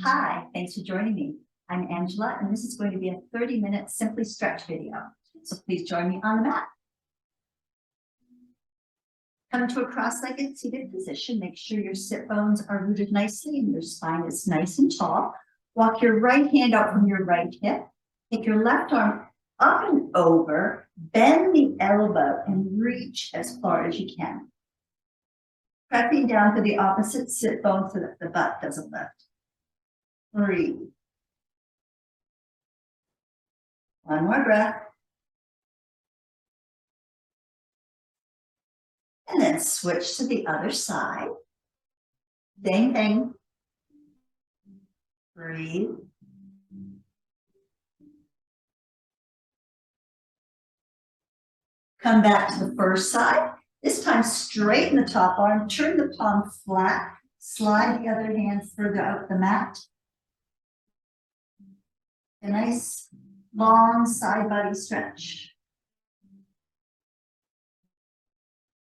Hi, thanks for joining me. I'm Angela, and this is going to be a 30-minute Simply Stretch video. So please join me on the mat. Come to a cross-legged seated position. Make sure your sit bones are rooted nicely and your spine is nice and tall. Walk your right hand out from your right hip. Take your left arm up and over. Bend the elbow and reach as far as you can. Pressing down to the opposite sit bone so that the butt doesn't lift. Breathe. One more breath. And then switch to the other side. Same thing. Breathe. Come back to the first side. This time straighten the top arm, turn the palm flat, slide the other hand further out the mat. A nice long side body stretch.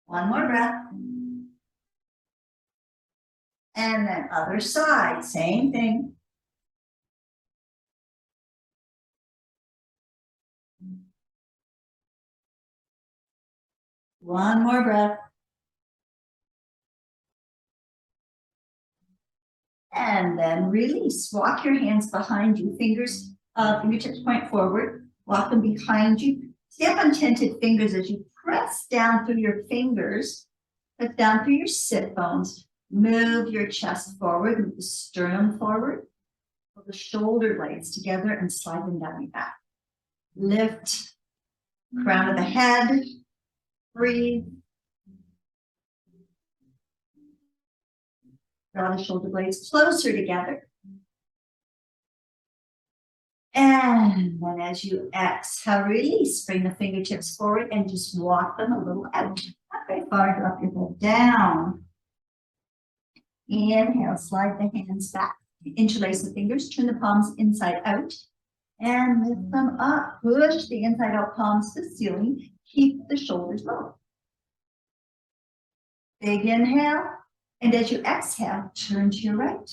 One more breath. And then other side, same thing. One more breath. And then release. Walk your hands behind you. Fingertips point forward. Walk them behind you. Step on tented fingers as you press down through your fingers. Press down through your sit bones. Move your chest forward. Move the sternum forward. Pull the shoulder blades together and slide them down your back. Lift. Crown of the head. Breathe. Draw the shoulder blades closer together. And then as you exhale, release. Bring the fingertips forward and just walk them a little out. Not very far, drop your head down. Inhale, slide the hands back. Interlace the fingers, turn the palms inside out. And lift them up. Push the inside out palms to the ceiling. Keep the shoulders low. Big inhale. And as you exhale, turn to your right.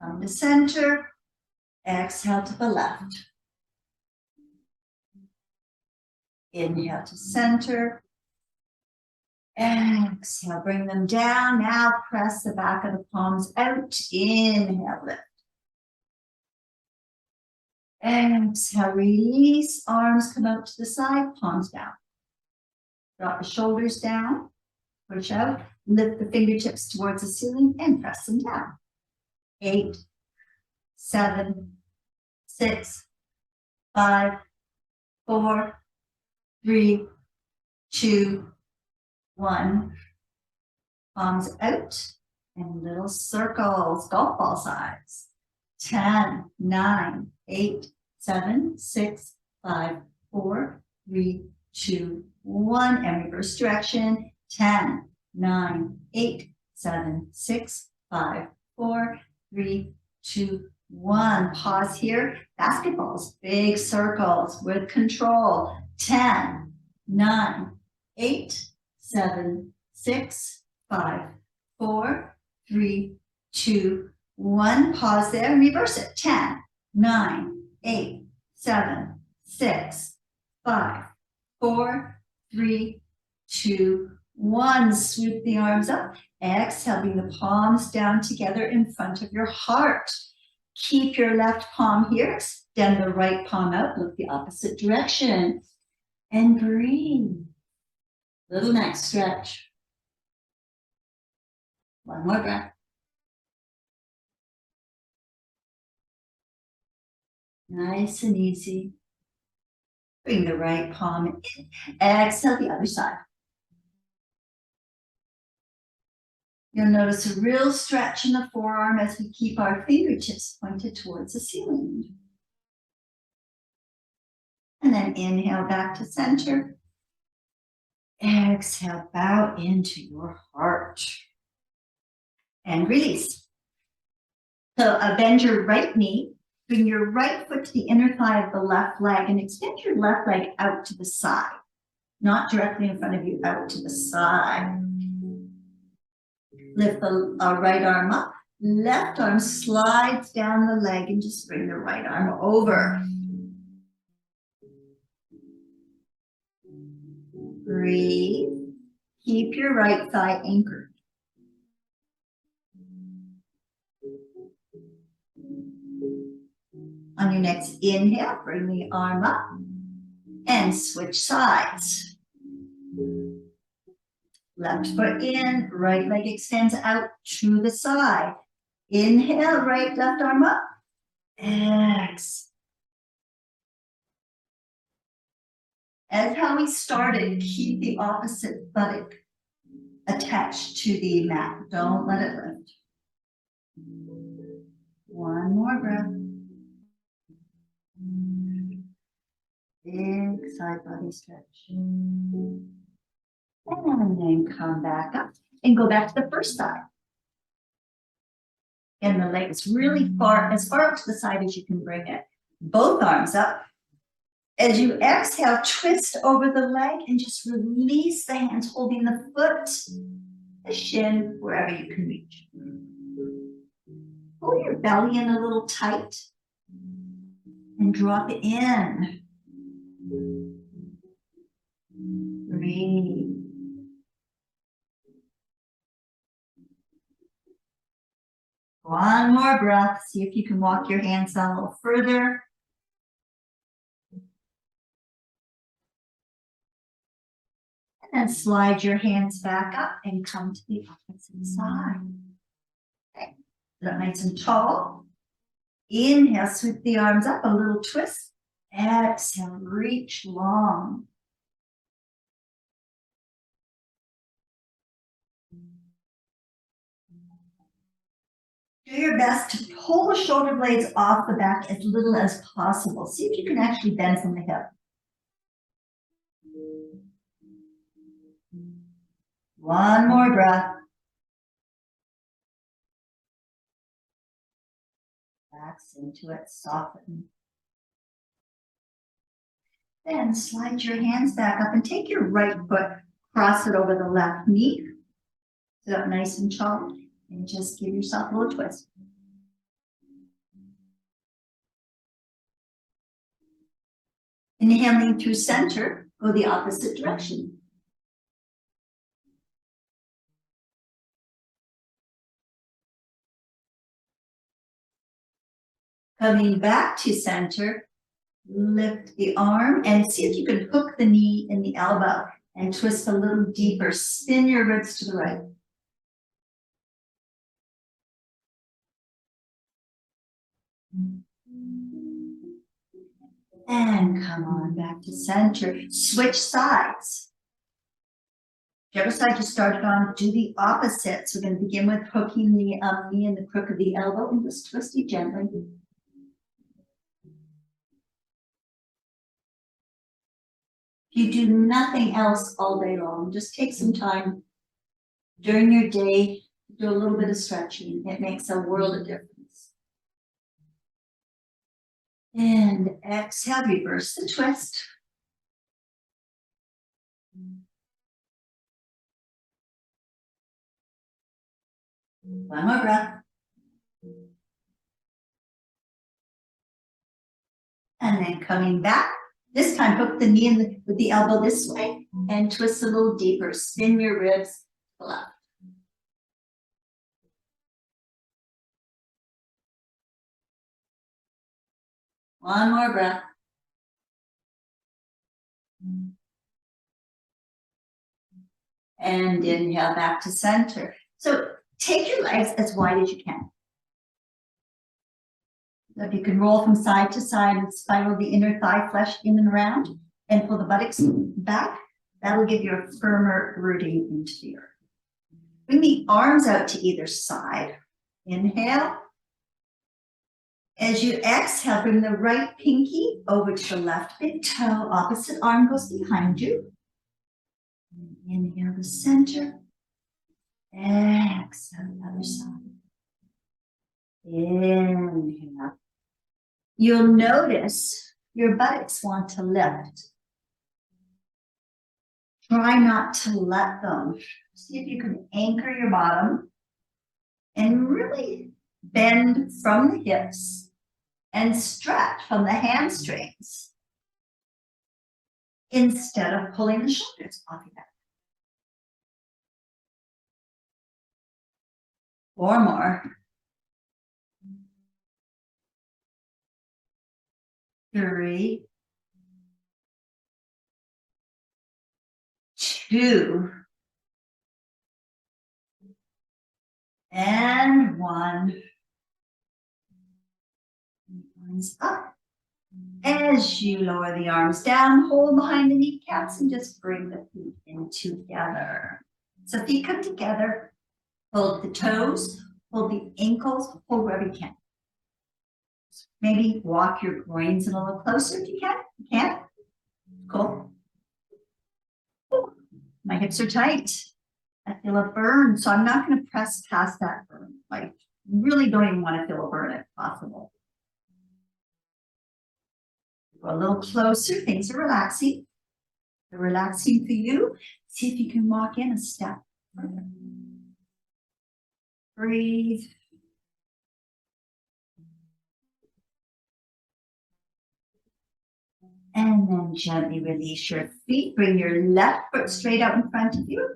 Come to center. Exhale to the left. Inhale to center. Exhale, bring them down. Now press the back of the palms out. Inhale, lift. Exhale, release. Arms come out to the side, palms down. Drop the shoulders down, push out, lift the fingertips towards the ceiling and press them down. 8, 7, 6, 5, 4, 3, 2, 1. Palms out and little circles, golf ball size. 10, 9, 8, 7, 6, 5, 4, 3, 2, 1, and reverse direction. 10, 9, 8, 7, 6, 5, 4, 3, 2, 1. Pause here. Basketballs, big circles with control. 10, 9, 8, 7, 6, 5, 4, 3, 2, 1. Pause there and reverse it. 10, 9, 8, 7, 6, 5, 4, 3, 2, 1. Sweep the arms up. Exhale, bring the palms down together in front of your heart. Keep your left palm here. Extend the right palm out. Look the opposite direction. And breathe. Little neck stretch. One more breath. Nice and easy. Bring the right palm in. Exhale the other side. You'll notice a real stretch in the forearm as we keep our fingertips pointed towards the ceiling. And then inhale back to center. Exhale, bow into your heart. And release. So bend your right knee. Bring your right foot to the inner thigh of the left leg and extend your left leg out to the side. Not directly in front of you, out to the side. Lift the right arm up. Left arm slides down the leg and just bring the right arm over. Breathe. Keep your right thigh anchored. On your next inhale, bring the arm up and switch sides. Left foot in, right leg extends out to the side. Inhale, right, left arm up. Exhale. As how we started, keep the opposite buttock attached to the mat. Don't let it lift. One more breath. Big side body stretch. And then come back up and go back to the first side. And the leg is really far, as far up to the side as you can bring it. Both arms up. As you exhale, twist over the leg and just release the hands holding the foot, the shin, wherever you can reach. Pull your belly in a little tight and drop it in. Breathe. One more breath. See if you can walk your hands down a little further. And slide your hands back up and come to the opposite side. Okay. Sit up nice and tall. Inhale, sweep the arms up, a little twist. Exhale, reach long. Do your best to pull the shoulder blades off the back as little as possible. See if you can actually bend from the hip. One more breath. Relax into it, soften. Then slide your hands back up and take your right foot, cross it over the left knee. Sit up nice and tall and just give yourself a little twist. Inhaling through center, go the opposite direction. Coming back to center, lift the arm and see if you can hook the knee in the elbow and twist a little deeper. Spin your ribs to the right. And come on back to center. Switch sides. Whichever side you started on, do the opposite. So we're going to begin with hooking the knee in the crook of the elbow and just twist it gently. You do nothing else all day long. Just take some time during your day, do a little bit of stretching. It makes a world of difference. And exhale, reverse the twist. One more breath. And then coming back. This time, hook the knee with the elbow this way and twist a little deeper. Spin your ribs to the left. One more breath. And inhale back to center. So take your legs as wide as you can. So if you can roll from side to side and spiral the inner thigh flesh in and around and pull the buttocks back, that will give you a firmer rooting into the earth. Bring the arms out to either side. Inhale. As you exhale, bring the right pinky over to the left big toe. Opposite arm goes behind you. Inhale the center. Exhale the other side. Inhale. You'll notice your buttocks want to lift. Try not to let them. See if you can anchor your bottom And really bend from the hips and stretch from the hamstrings instead of pulling the shoulders off your back. 4 more. 3, 2, and 1. Arms up. As you lower the arms down, hold behind the kneecaps and just bring the feet in together. So feet come together, hold the toes, hold the ankles, hold wherever you can. Maybe walk your groins in a little closer if you can. You can? Cool. My hips are tight. I feel a burn, so I'm not going to press past that burn. Like, really don't even want to feel a burn if possible. Go a little closer. Things are relaxing. They're relaxing for you. See if you can walk in a step further. Breathe. And then gently release your feet. Bring your left foot straight out in front of you.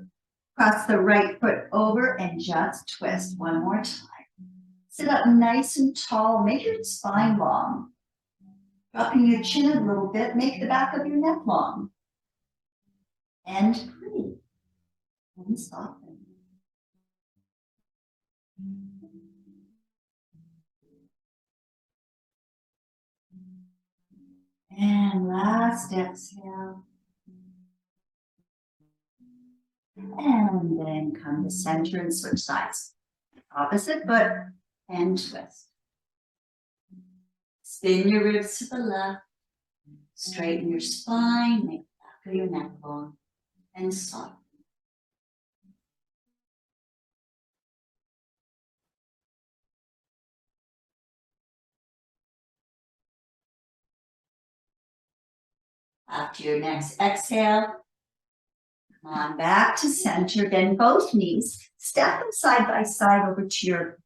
Cross the right foot over and just twist one more time. Sit up nice and tall. Make your spine long. Dropping your chin a little bit. Make the back of your neck long. And breathe. And soften. And last exhale. And then come to center and switch sides. Opposite foot and twist. Spin your ribs to the left. Straighten your spine. Make the back of your neck long. And soften. After your next exhale, come on back to center, bend both knees, step them side by side over to your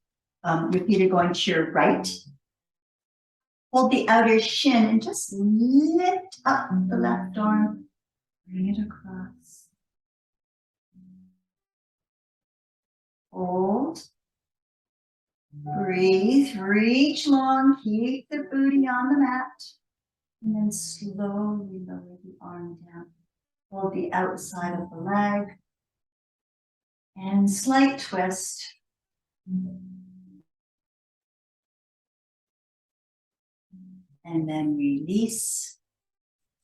feet are going to your right. Hold the outer shin and just lift up the left arm, bring it across. Hold, breathe, reach long, keep the booty on the mat, and then slowly lower the arm down. Hold the outside of the leg, and slight twist. And then release.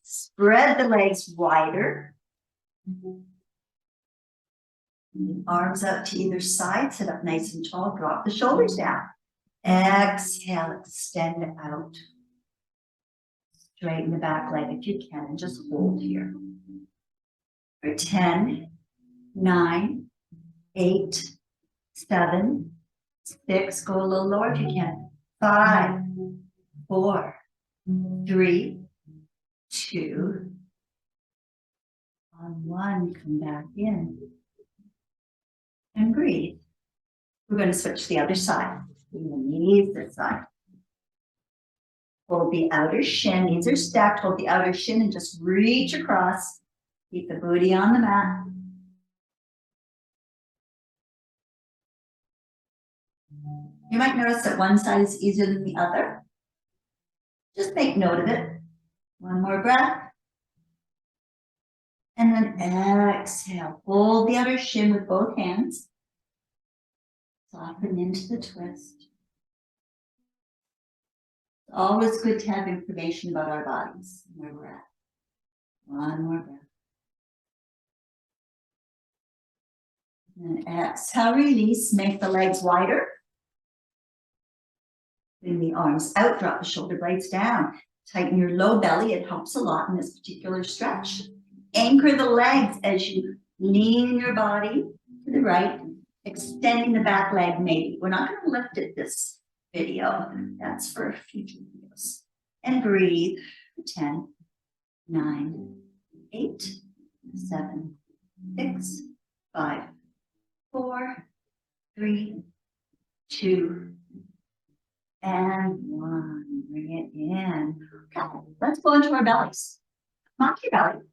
Spread the legs wider. Arms out to either side. Sit up nice and tall. Drop the shoulders down. Exhale, extend out. Straighten the back leg if you can and just hold here. For 10, 9, 8, 7, 6. Go a little lower if you can. 5, 4, 3, 2, on 1, come back in. And breathe. We're going to switch to the other side. Bring the knees this side. Hold the outer shin. Knees are stacked. Hold the outer shin and just reach across. Keep the booty on the mat. You might notice that one side is easier than the other. Just make note of it. One more breath. And then exhale. Hold the outer shin with both hands. Soften into the twist. It's always good to have information about our bodies and where we're at. One more breath. And exhale, release. Make the legs wider. Bring the arms out. Drop the shoulder blades down. Tighten your low belly. It helps a lot in this particular stretch. Anchor the legs as you lean your body to the right, extending the back leg maybe. We're not going to lift it this video. That's for future videos. And breathe. 10, 9, 8, 7, 6, 5, 4, 3, 2, and 1. Bring it in. Okay, let's go into our bellies. Come onto your belly.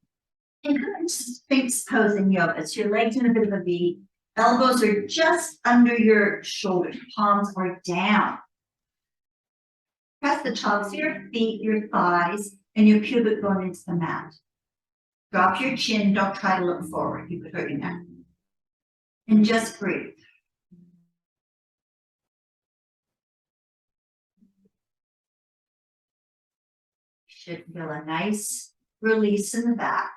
And come into Sphinx pose in yoga. So your legs in a bit of a V. Elbows are just under your shoulders. Palms are down. Press the tops of your feet, your thighs, and your pubic bone into the mat. Drop your chin. Don't try to look forward. You could hurt your neck. And just breathe. You should feel a nice release in the back.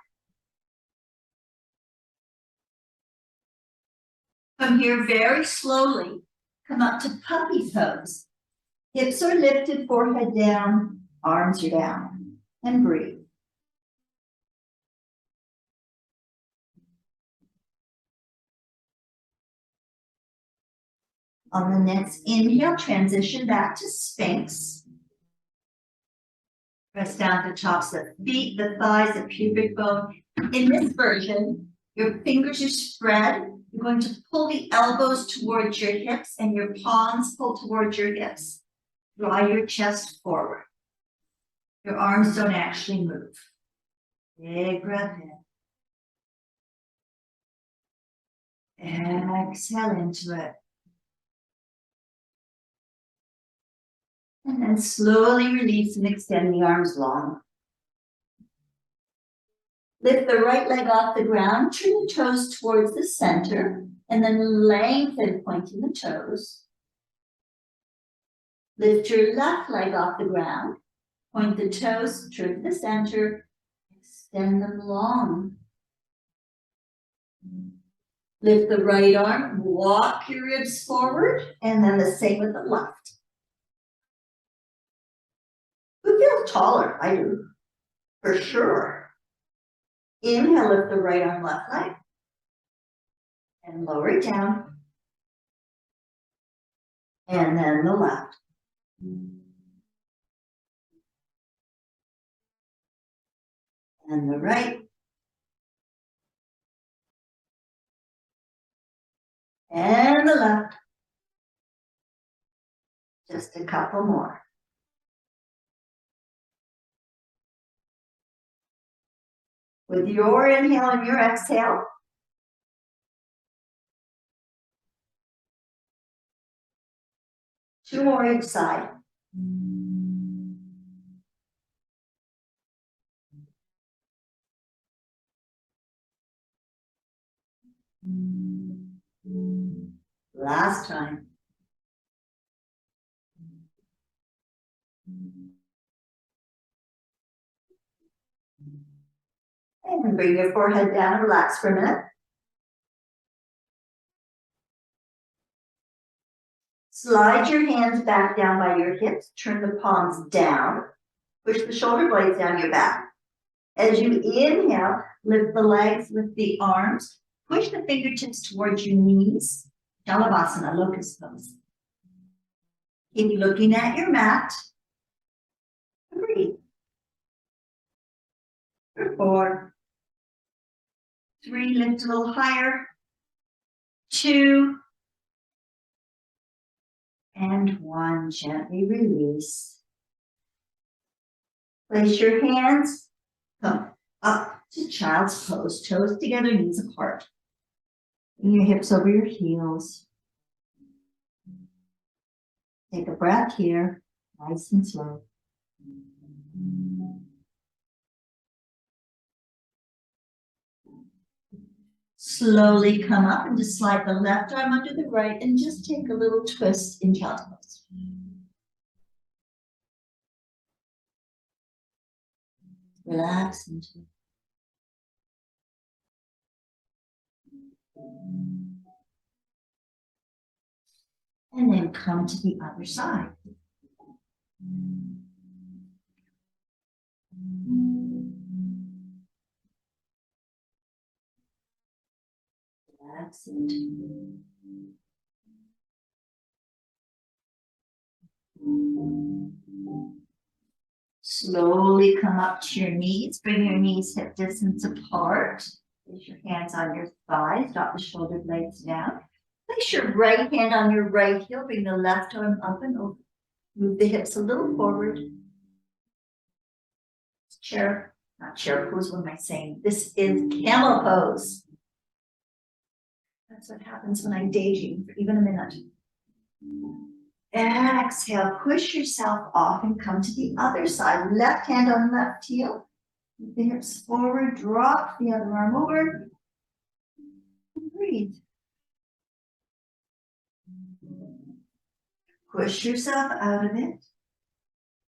From here, very slowly, come up to puppy pose. Hips are lifted, forehead down, arms are down, and breathe. On the next inhale, transition back to Sphinx. Press down the tops of the feet, the thighs, the pubic bone. In this version, your fingers are spread. You're going to pull the elbows towards your hips and your palms pull towards your hips. Draw your chest forward. Your arms don't actually move. Big breath in. Exhale into it. And then slowly release and extend the arms long. Lift the right leg off the ground, turn the toes towards the center, and then lengthen, pointing the toes. Lift your left leg off the ground, point the toes, turn to the center, extend them long. Lift the right arm, walk your ribs forward, and then the same with the left. Who feels taller? I do, for sure. Inhale, lift the right arm, left leg, and lower it down. And then the left. And the right. And the left. Just a couple more. With your inhale and your exhale, two more each side. Last time. And bring your forehead down and relax for a minute. Slide your hands back down by your hips. Turn the palms down. Push the shoulder blades down your back. As you inhale, lift the legs with the arms. Push the fingertips towards your knees. Shalabhasana, locust pose. Keep looking at your mat. Breathe. 4, 3, lift a little higher. 2, and 1, gently release. Place your hands, come up to child's pose, toes together, knees apart. Bring your hips over your heels. Take a breath here, nice and slow. Slowly come up and just slide the left arm under the right and just take a little twist in child's pose. Relax into it. And then come to the other side. Relax into it. Slowly come up to your knees. Bring your knees hip distance apart. Place your hands on your thighs. Drop the shoulder blades down. Place your right hand on your right heel, bring the left arm up and over. Move the hips a little forward. Chair, not chair pose, what am I saying? This is camel pose. That's what happens when I'm daydreaming for even a minute. Exhale, push yourself off and come to the other side. Left hand on left heel. Move the hips forward, drop the other arm over. And breathe. Push yourself out of it.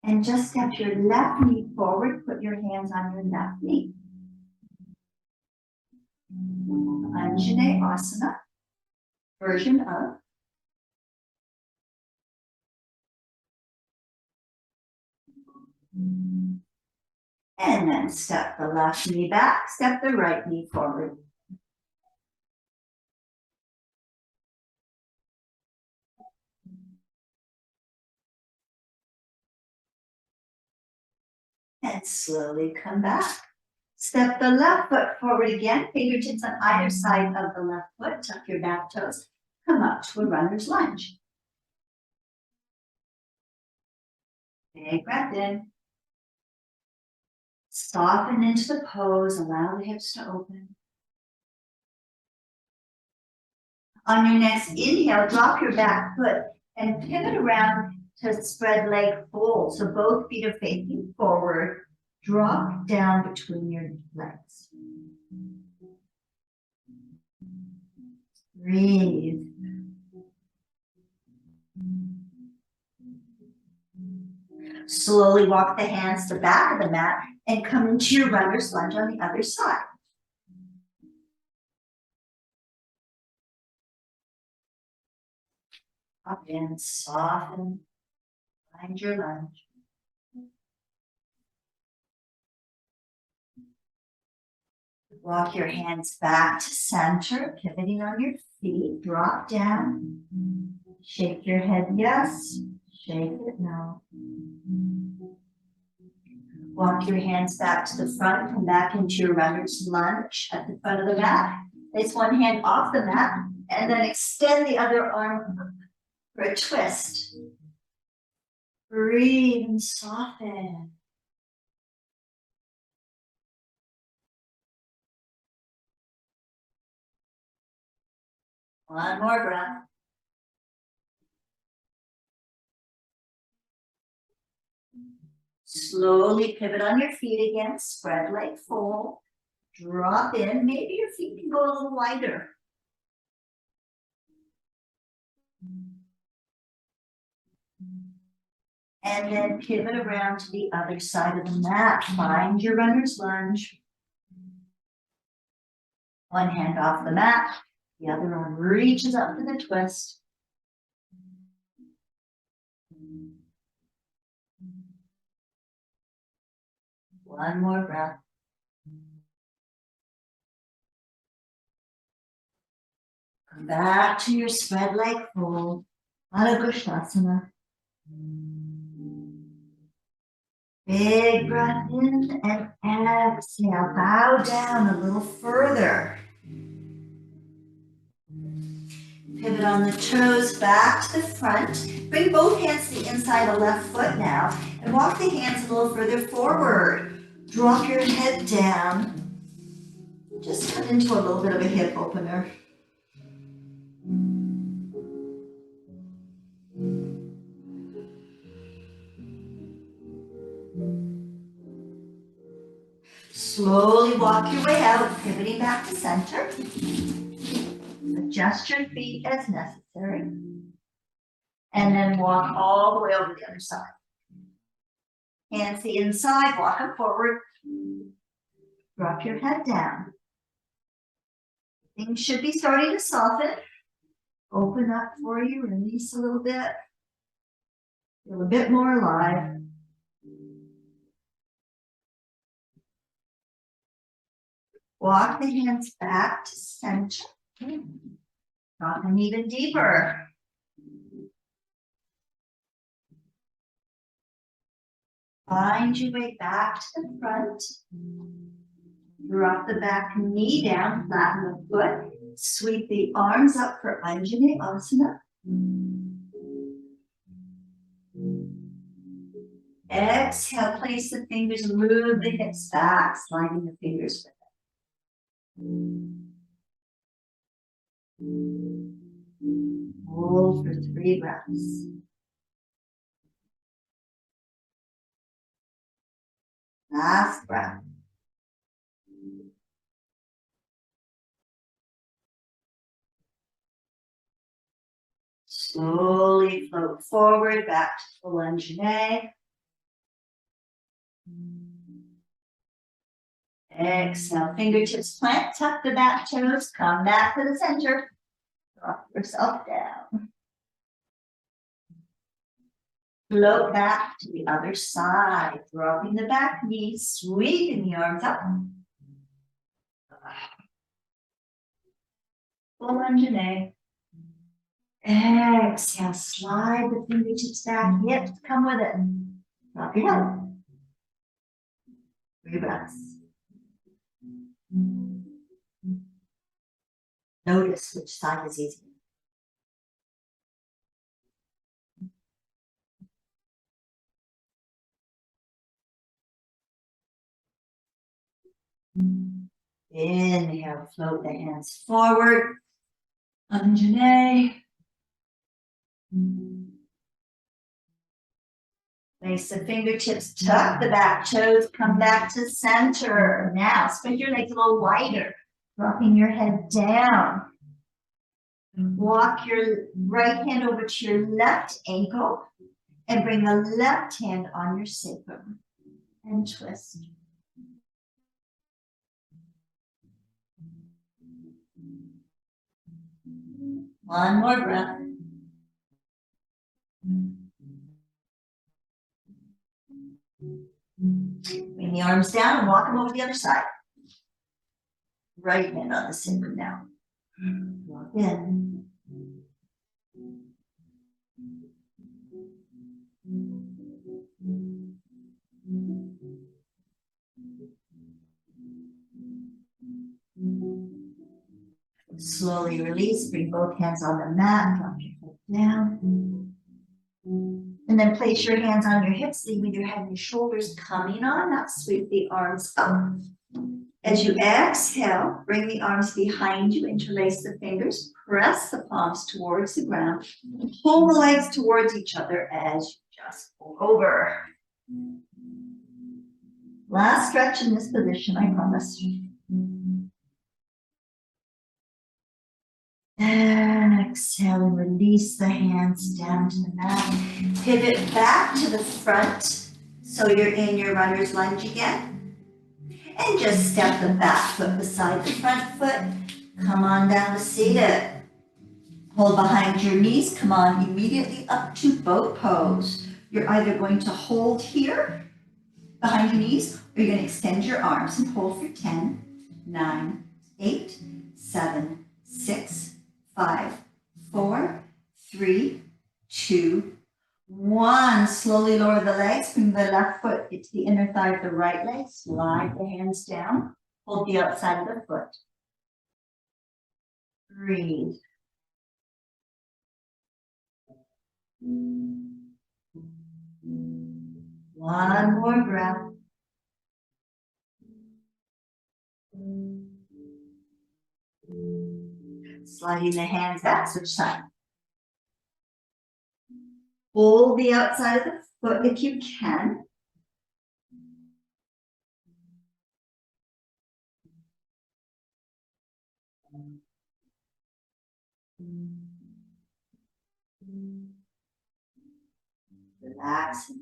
And just step your left knee forward. Put your hands on your left knee. Anjaneyasana, version of. And then step the left knee back, step the right knee forward. And slowly come back. Step the left foot forward again, fingertips on either side of the left foot, tuck your back toes, come up to a runner's lunge. Big breath in. Soften into the pose, allow the hips to open. On your next inhale, drop your back foot and pivot around to spread leg fold. So both feet are facing forward. Drop down between your legs. Breathe. Slowly walk the hands to the back of the mat and come into your runner's lunge on the other side. Up and soften. Find your lunge. Walk your hands back to center, pivoting on your feet. Drop down. Shake your head, yes. Shake it, no. Walk your hands back to the front, come back into your runner's lunge at the front of the mat. Place one hand off the mat and then extend the other arm up for a twist. Breathe and soften. One more breath. Slowly pivot on your feet again, spread leg fold, drop in. Maybe your feet can go a little wider. And then pivot around to the other side of the mat. Find your runner's lunge. One hand off the mat, the other arm reaches up for the twist. One more breath. Come back to your spread leg fold, Adho. Big breath in and exhale. Bow down a little further. Pivot on the toes back to the front. Bring both hands to the inside of the left foot now and walk the hands a little further forward. Drop your head down. Just come into a little bit of a hip opener. Slowly walk your way out, pivoting back to center. Adjust your feet as necessary. And then walk all the way over the other side. Hands the inside, walk them forward. Drop your head down. Things should be starting to soften. Open up for you, release a little bit. Feel a bit more alive. Walk the hands back to center. Drop them even deeper. Find your way back to the front. Drop the back knee down, flatten the foot. Sweep the arms up for Anjali Asana. Exhale, place the fingers, move the hips back, sliding the fingers with it. Hold for 3 breaths. Last breath. Slowly float forward, back to full Anjali. Exhale, fingertips plant, tuck the back toes, come back to the center. Drop yourself down. Float back to the other side, dropping the back knee, sweeping the arms up. Full Anjali. Exhale, slide the fingertips back, hips come with it. Drop your head. 3 breaths. Notice which side is easier. Inhale, float the hands forward. Anjali. Place the fingertips, tuck the back toes, come back to center. Now, spread your legs a little wider, dropping your head down. Walk your right hand over to your left ankle and bring the left hand on your sacrum and twist. One more breath. Bring the arms down and walk them over the other side. Right hand on the sacrum now. Walk in. Slowly release, bring both hands on the mat, drop your foot down. And then place your hands on your hips, leaving your head and your shoulders coming on up. Sweep the arms up. As you exhale, bring the arms behind you, interlace the fingers, press the palms towards the ground, pull the legs towards each other as you just pull over. Last stretch in this position, I promise. Exhale and release the hands down to the mat. Pivot back to the front so you're in your runner's lunge again. And just step the back foot beside the front foot. Come on down to seated. Hold behind your knees. Come on immediately up to boat pose. You're either going to hold here behind your knees or you're going to extend your arms and hold for 10, 9, 8, 7, 6, 5, 4, 3, 2, 1. Slowly lower the legs. Bring the left foot into the inner thigh of the right leg. Slide the hands down. Hold the outside of the foot. Breathe. One more breath. Sliding the hands back, switch side. Hold the outside of the foot if you can. Relax.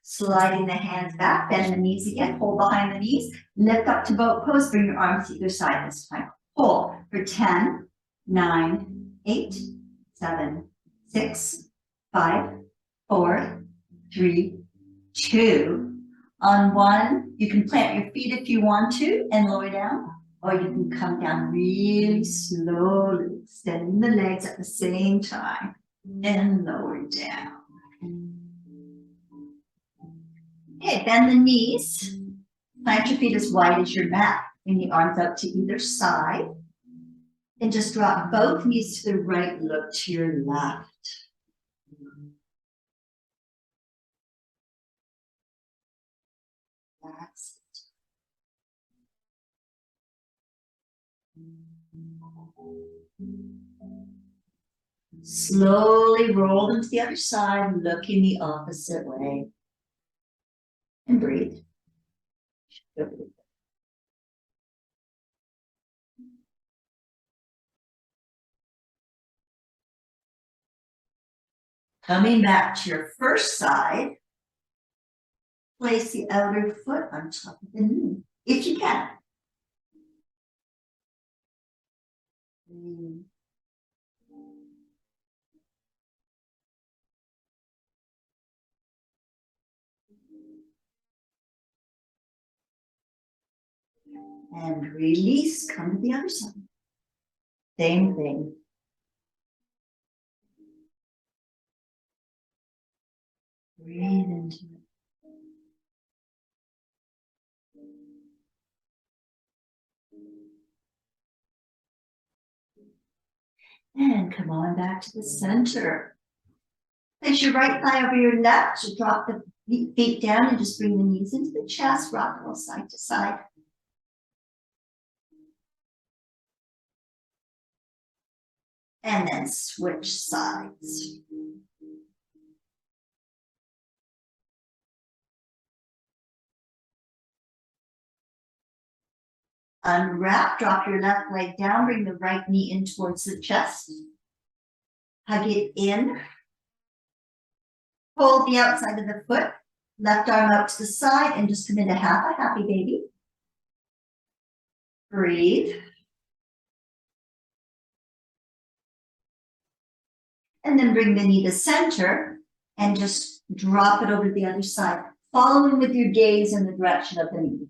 Sliding the hands back, bend the knees again, hold behind the knees, lift up to boat pose, bring your arms to either side this time. Hold for 10, 9, 8, 7, 6, 5, 4, 3, 2. On 1, you can plant your feet if you want to and lower down, or you can come down really slowly, extending the legs at the same time and lower down. Okay, bend the knees. Plant your feet as wide as your mat. Bring the arms out to either side. And just drop both knees to the right, look to your left. That's it. Slowly roll them to the other side, looking the opposite way. And breathe. Coming back to your first side, place the outer foot on top of the knee, if you can. And release, come to the other side. Same thing. Breathe into it. And come on back to the center. Place your right thigh over your left. You drop the feet down and just bring the knees into the chest. Rock a little side to side. And then switch sides. Unwrap, drop your left leg down, bring the right knee in towards the chest. Hug it in. Hold the outside of the foot, left arm out to the side, and just come into half a happy baby. Breathe. And then bring the knee to center and just drop it over to the other side, following with your gaze in the direction of the knee.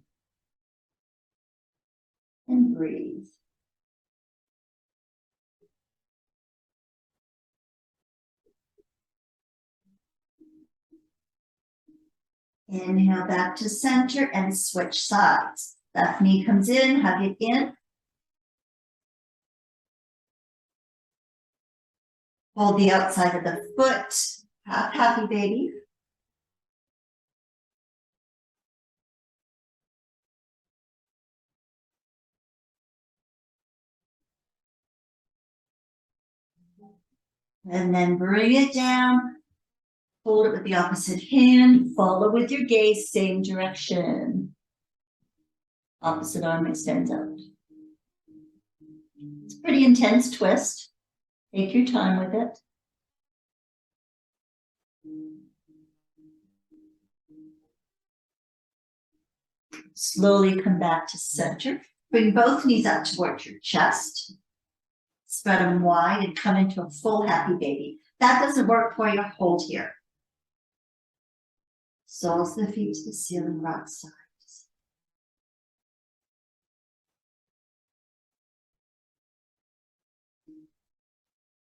And breathe. Inhale back to center and switch sides. Left knee comes in, hug it in. Hold the outside of the foot, half happy baby. And then bring it down. Hold it with the opposite hand. Follow with your gaze, same direction. Opposite arm extends out. It's a pretty intense twist. Take your time with it. Slowly come back to center. Bring both knees up towards your chest. Spread them wide and come into a full happy baby. That doesn't work for you, hold here. Soles of the feet to the ceiling, rock sides.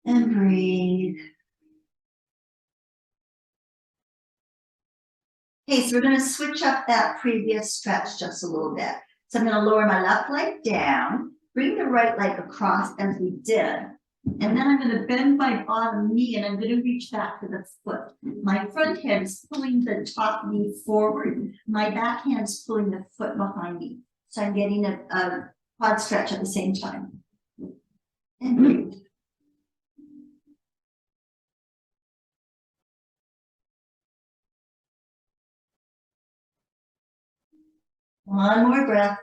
And breathe. Okay, so we're going to switch up that previous stretch just a little bit. So I'm going to lower my left leg down, bring the right leg across as we did. And then I'm going to bend my bottom knee and I'm going to reach back to the foot. My front hand is pulling the top knee forward. My back hand is pulling the foot behind me. So I'm getting a quad stretch at the same time. And breathe. One more breath.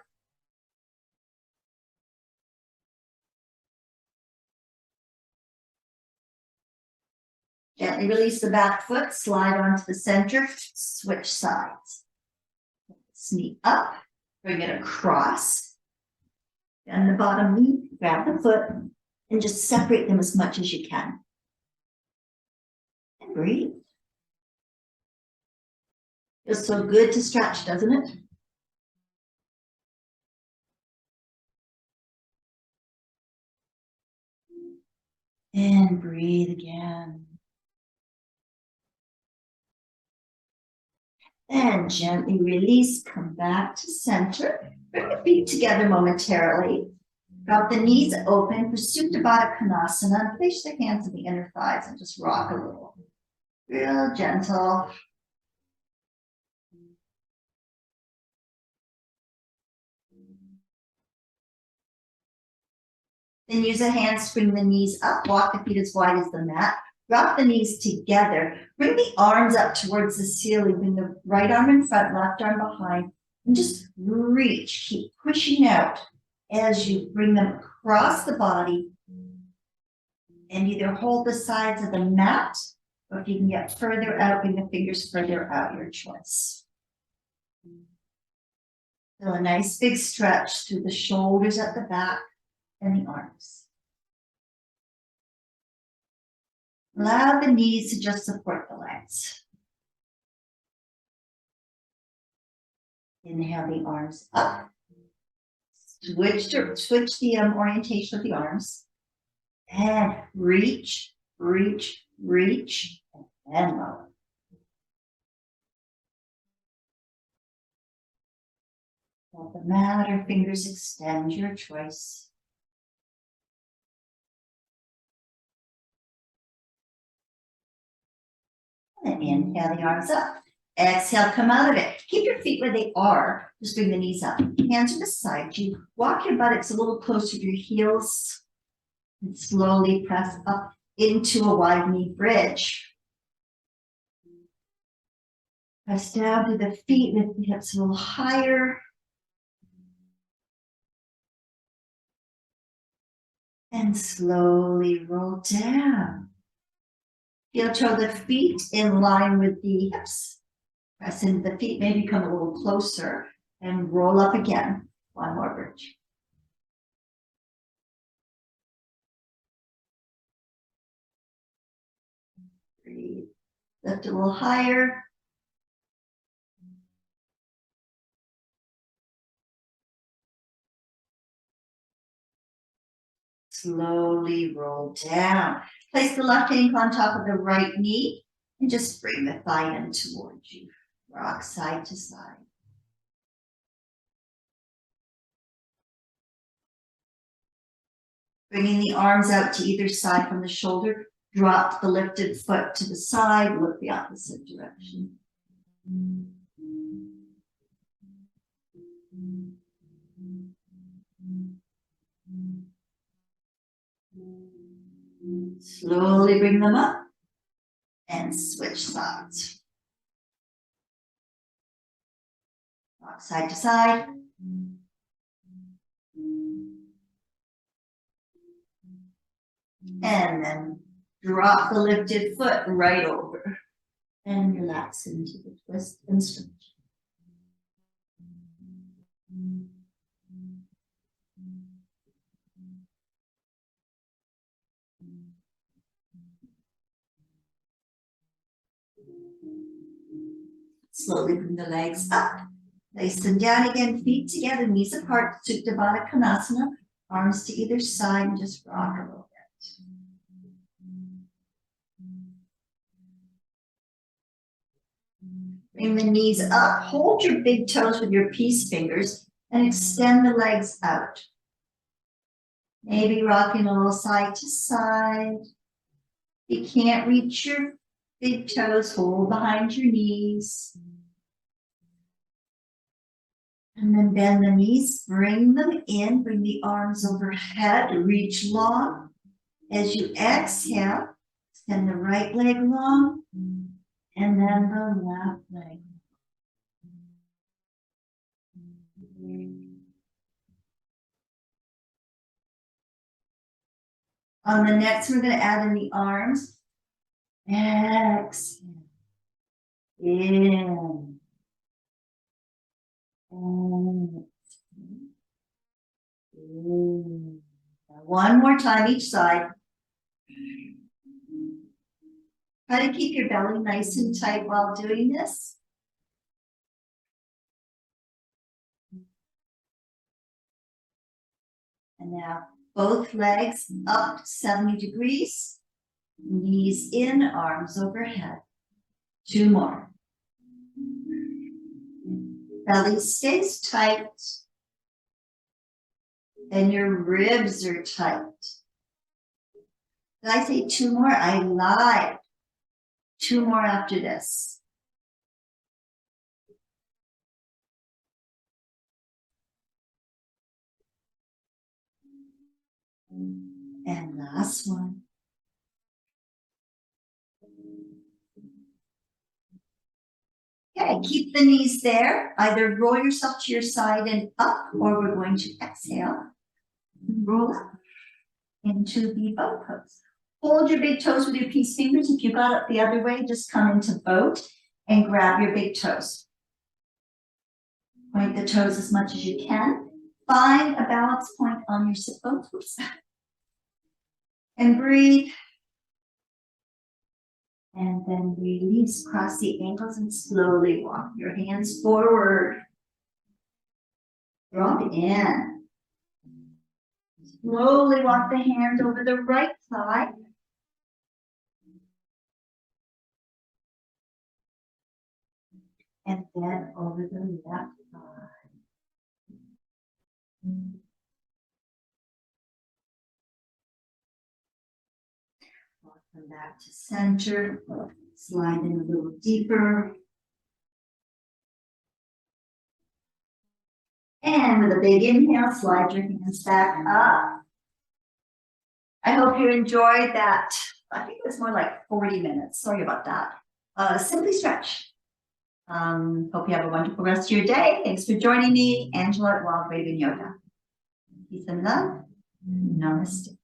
Gently release the back foot, slide onto the center, switch sides. Knee up, bring it across. And the bottom knee, grab the foot, and just separate them as much as you can. And breathe. Feels so good to stretch, doesn't it? And breathe again. And gently release, come back to center. Bring the feet together momentarily. Drop the knees open for Supta Baddha Konasana and place the hands in the inner thighs and just rock a little. Real gentle. Then use the hands to bring the knees up, walk the feet as wide as the mat. Drop the knees together. Bring the arms up towards the ceiling. Bring the right arm in front, left arm behind. And just reach. Keep pushing out as you bring them across the body. And either hold the sides of the mat, or if you can get further out, bring the fingers further out, your choice. Feel a nice big stretch through the shoulders at the back and the arms. Allow the knees to just support the legs. Inhale the arms up. Switch the orientation of the arms. And reach, reach, reach, and lower. Let the mat or fingers extend, your choice. And inhale the arms up. Exhale, come out of it. Keep your feet where they are. Just bring the knees up. Hands to the side. You walk your buttocks a little closer to your heels. And slowly press up into a wide knee bridge. Press down to the feet, lift the hips a little higher. And slowly roll down. Heel toe the feet in line with the hips. Press into the feet, maybe come a little closer and roll up again. One more bridge. Breathe. Lift a little higher. Slowly roll down. Place the left ankle on top of the right knee and just bring the thigh in towards you. Rock side to side. Bringing the arms out to either side from the shoulder. Drop the lifted foot to the side. Look the opposite direction. Slowly bring them up and switch sides. Rock side to side. And then drop the lifted foot right over and relax into the twist and stretch. Slowly bring the legs up. Place them down again, feet together, knees apart, Supta Baddha Konasana. Arms to either side and just rock a little bit. Bring the knees up, hold your big toes with your peace fingers and extend the legs out. Maybe rocking a little side to side. If you can't reach your big toes, hold behind your knees. And then bend the knees, bring them in, bring the arms overhead, reach long. As you exhale, extend the right leg long, and then the left leg. On the next, we're going to add in the arms. Exhale. In. And one more time each side. Try to keep your belly nice and tight while doing this. And now both legs up 70 degrees. Knees in, arms overhead. Two more. belly stays tight. And your ribs are tight. Did I say 2 more? I lied. 2 more after this. And last one. Okay, keep the knees there. Either roll yourself to your side and up, or we're going to exhale. Roll up into the boat pose. Hold your big toes with your peace fingers. If you got it the other way, just come into boat and grab your big toes. Point the toes as much as you can. Find a balance point on your sit bones. And breathe. And then release, cross the ankles and slowly walk your hands forward. Drop in. Slowly walk the hand over the right thigh. And then over the left thigh. Walk them back to center. Slide in a little deeper. And with a big inhale, slide your hands back up. I hope you enjoyed that. I think it was more like 40 minutes. Sorry about that. Simply stretch. Hope you have a wonderful rest of your day. Thanks for joining me, Angela at Wild Raven Yoga. Peace and love. Namaste.